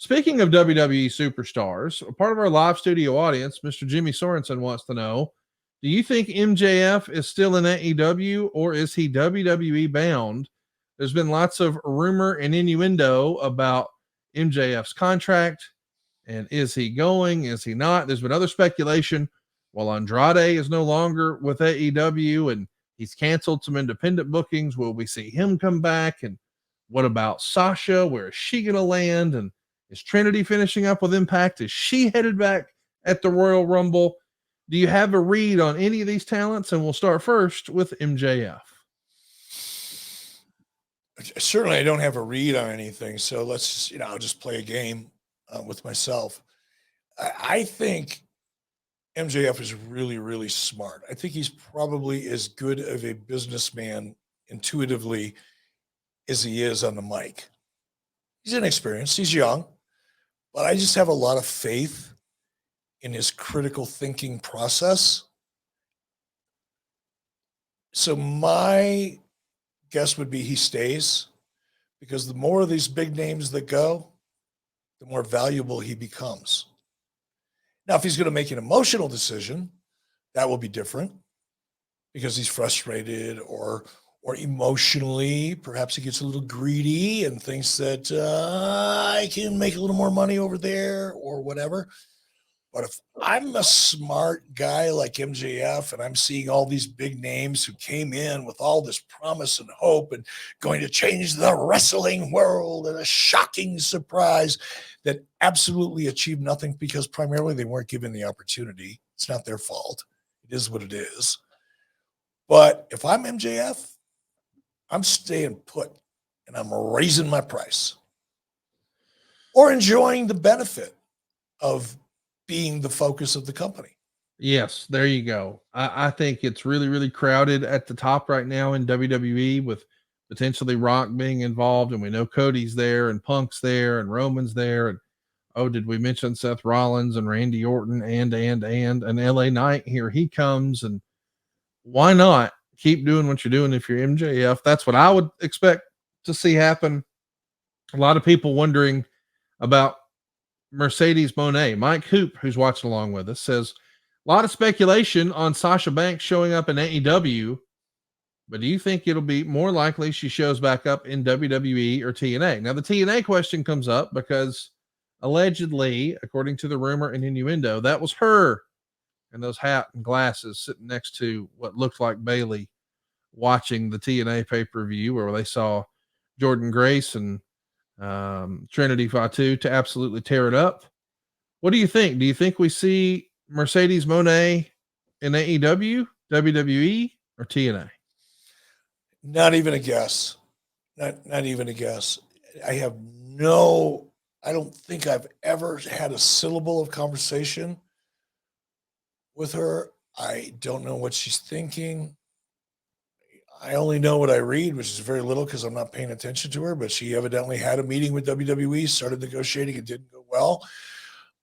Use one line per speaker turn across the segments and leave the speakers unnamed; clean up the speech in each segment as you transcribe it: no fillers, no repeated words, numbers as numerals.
Speaking of WWE superstars, a part of our live studio audience, Mr. Jimmy Sorensen wants to know, do you think MJF is still in AEW or is he WWE bound? There's been lots of rumor and innuendo about MJF's contract and is he going? Is he not? There's been other speculation. Well, Andrade is no longer with AEW and he's canceled some independent bookings. Will we see him come back? And what about Sasha? Where is she going to land? And is Trinity finishing up with Impact? Is she headed back at the Royal Rumble? Do you have a read on any of these talents? And we'll start first with MJF.
Certainly, I don't have a read on anything. So let's, I'll just play a game with myself. I think MJF is really, really smart. I think he's probably as good of a businessman intuitively as he is on the mic. He's inexperienced. He's young. But I just have a lot of faith in his critical thinking process. So my guess would be he stays, because the more of these big names that go, the more valuable he becomes. Now, if he's going to make an emotional decision, that will be different because he's frustrated or emotionally, perhaps he gets a little greedy and thinks that I can make a little more money over there or whatever. But if I'm a smart guy like MJF and I'm seeing all these big names who came in with all this promise and hope and going to change the wrestling world and a shocking surprise that absolutely achieved nothing because primarily they weren't given the opportunity. It's not their fault. It is what it is. But if I'm MJF, I'm staying put and I'm raising my price or enjoying the benefit of being the focus of the company.
Yes, there you go. I think it's really, really crowded at the top right now in WWE with potentially Rock being involved. And we know Cody's there and Punk's there and Roman's there. And oh, did we mention Seth Rollins and Randy Orton and LA Knight? Here he comes. And why not keep doing what you're doing if you're MJF? That's what I would expect to see happen. A lot of people wondering about Mercedes Moné. Mike Hoop, who's watching along with us, says a lot of speculation on Sasha Banks showing up in AEW, but do you think it'll be more likely she shows back up in WWE or TNA? Now, the TNA question comes up because allegedly, according to the rumor and innuendo, that was her and those hat and glasses sitting next to what looked like Bailey watching the TNA pay-per-view where they saw Jordan Grace and Trinity Fatu to absolutely tear it up. What do you think? Do you think we see Mercedes Moné in AEW, WWE, or TNA?
Not even a guess. Not even a guess. I don't think I've ever had a syllable of conversation with her. I don't know what she's thinking. I only know what I read, which is very little because I'm not paying attention to her, but she evidently had a meeting with WWE, started negotiating. It didn't go well.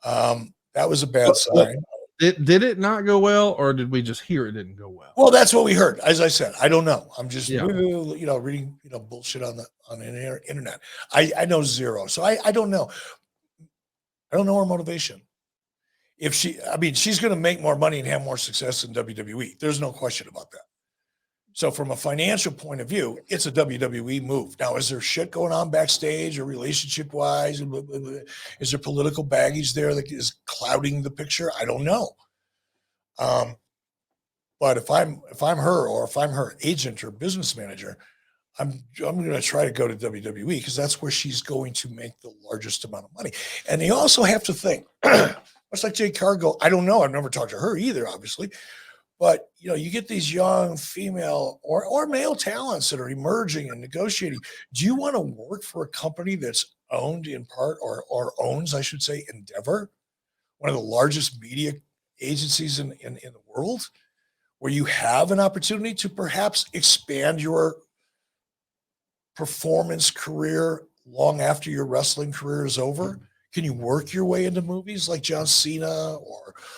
That was a bad sign.
Did it not go well, or did we just hear it didn't go well?
Well, that's what we heard. As I said, I don't know. I'm just, reading, bullshit on the internet. I know zero. So I don't know. I don't know her motivation. She's going to make more money and have more success in WWE. There's no question about that. So from a financial point of view, it's a WWE move. Now, is there shit going on backstage or relationship-wise? Is there political baggage there that is clouding the picture? I don't know. But if I'm her, or if I'm her agent or business manager, I'm going to try to go to WWE because that's where she's going to make the largest amount of money. And they also have to think, much like Jade Cargill, I don't know. I've never talked to her either, obviously. But, you get these young female or male talents that are emerging and negotiating. Do you want to work for a company that's owned in part or owns, I should say, Endeavor, one of the largest media agencies in the world, where you have an opportunity to perhaps expand your performance career long after your wrestling career is over? Can you work your way into movies like John Cena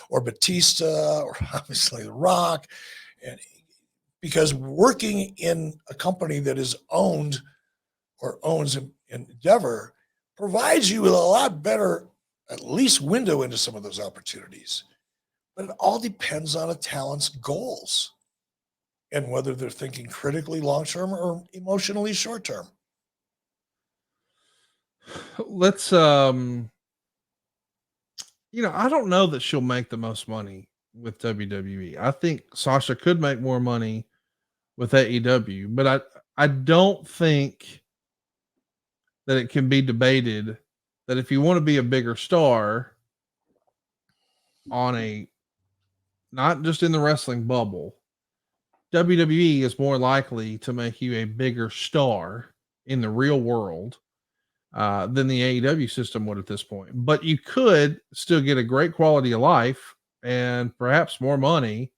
or Batista or obviously The Rock? And because working in a company that is owned or owns Endeavor provides you with a lot better, at least window into some of those opportunities. But it all depends on a talent's goals and whether they're thinking critically long-term or emotionally short-term.
Let's, I don't know that she'll make the most money with WWE. I think Sasha could make more money with AEW, but I don't think that it can be debated that if you want to be a bigger star on not just in the wrestling bubble, WWE is more likely to make you a bigger star in the real world than the AEW system would at this point. But you could still get a great quality of life and perhaps more money,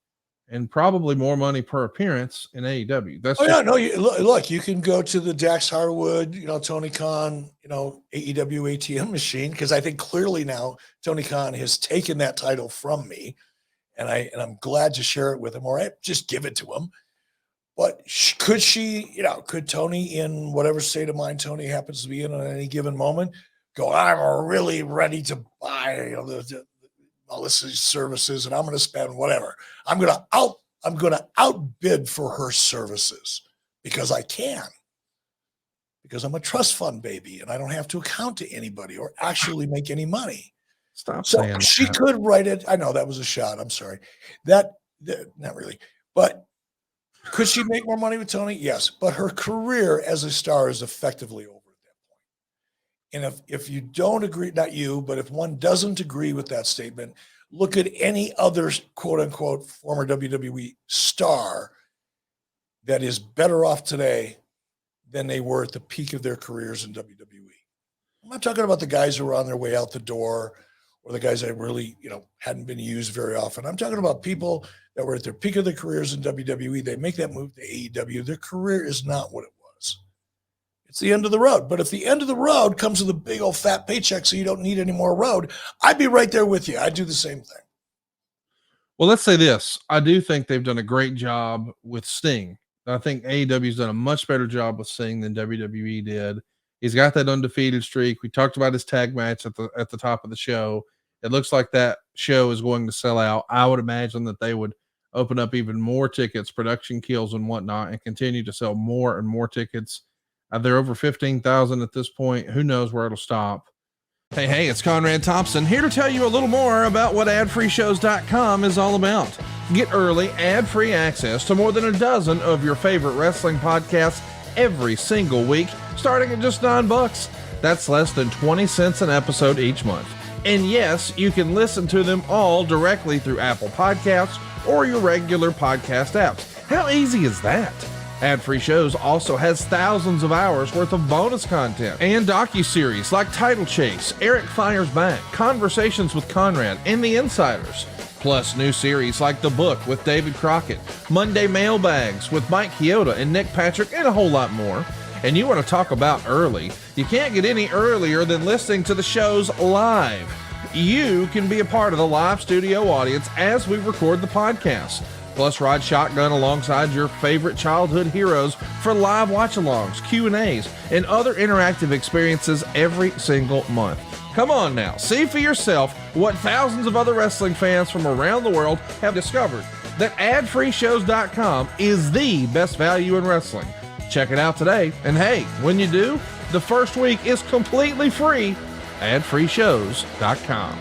and probably more money per appearance in AEW. That's
look, you can go to the Dax Harwood, Tony Khan, AEW ATM machine, because I think clearly now Tony Khan has taken that title from me, and I'm glad to share it with him, or I just give it to him. But could Tony, in whatever state of mind Tony happens to be in at any given moment, go, I'm really ready to buy Melissa's services, and I'm going to spend whatever. I'm going to outbid for her services because I can, because I'm a trust fund baby and I don't have to account to anybody or actually make any money.
Stop
so
saying
she
that.
Could write it. I know that was a shot. I'm sorry. That not really, but could she make more money with Tony? Yes, but her career as a star is effectively over at that point. And if you don't agree, not you, but if one doesn't agree with that statement, look at any other quote unquote former WWE star that is better off today than they were at the peak of their careers in WWE. I'm not talking about the guys who are on their way out the door or the guys that really, hadn't been used very often. I'm talking about people that were at their peak of their careers in WWE. They make that move to AEW. Their career is not what it was. It's the end of the road. But if the end of the road comes with a big old fat paycheck so you don't need any more road, I'd be right there with you. I'd do the same thing.
Well, let's say this. I do think they've done a great job with Sting. I think AEW's done a much better job with Sting than WWE did. He's got that undefeated streak. We talked about his tag match at the top of the show. It looks like that show is going to sell out. I would imagine that they would open up even more tickets, production kills and whatnot, and continue to sell more and more tickets. They're over 15,000 at this point. Who knows where it'll stop? Hey, it's Conrad Thompson here to tell you a little more about what adfreeshows.com is all about. Get early, ad-free access to more than a dozen of your favorite wrestling podcasts every single week, starting at just $9. That's less than 20 cents an episode each month. And yes, you can listen to them all directly through Apple Podcasts or your regular podcast apps. How easy is that? Ad-free shows also has thousands of hours worth of bonus content and docuseries like Title Chase, Eric Fires Back, Conversations with Conrad, and The Insiders. Plus new series like The Book with David Crockett, Monday Mailbags with Mike Chioda and Nick Patrick, and a whole lot more. And you want to talk about early? You can't get any earlier than listening to the shows live. You can be a part of the live studio audience as we record the podcast. Plus, ride shotgun alongside your favorite childhood heroes for live watch-alongs, Q&As, and other interactive experiences every single month. Come on now, see for yourself what thousands of other wrestling fans from around the world have discovered, that adfreeshows.com is the best value in wrestling. Check it out today, and hey, when you do, the first week is completely free. adfreeshows.com.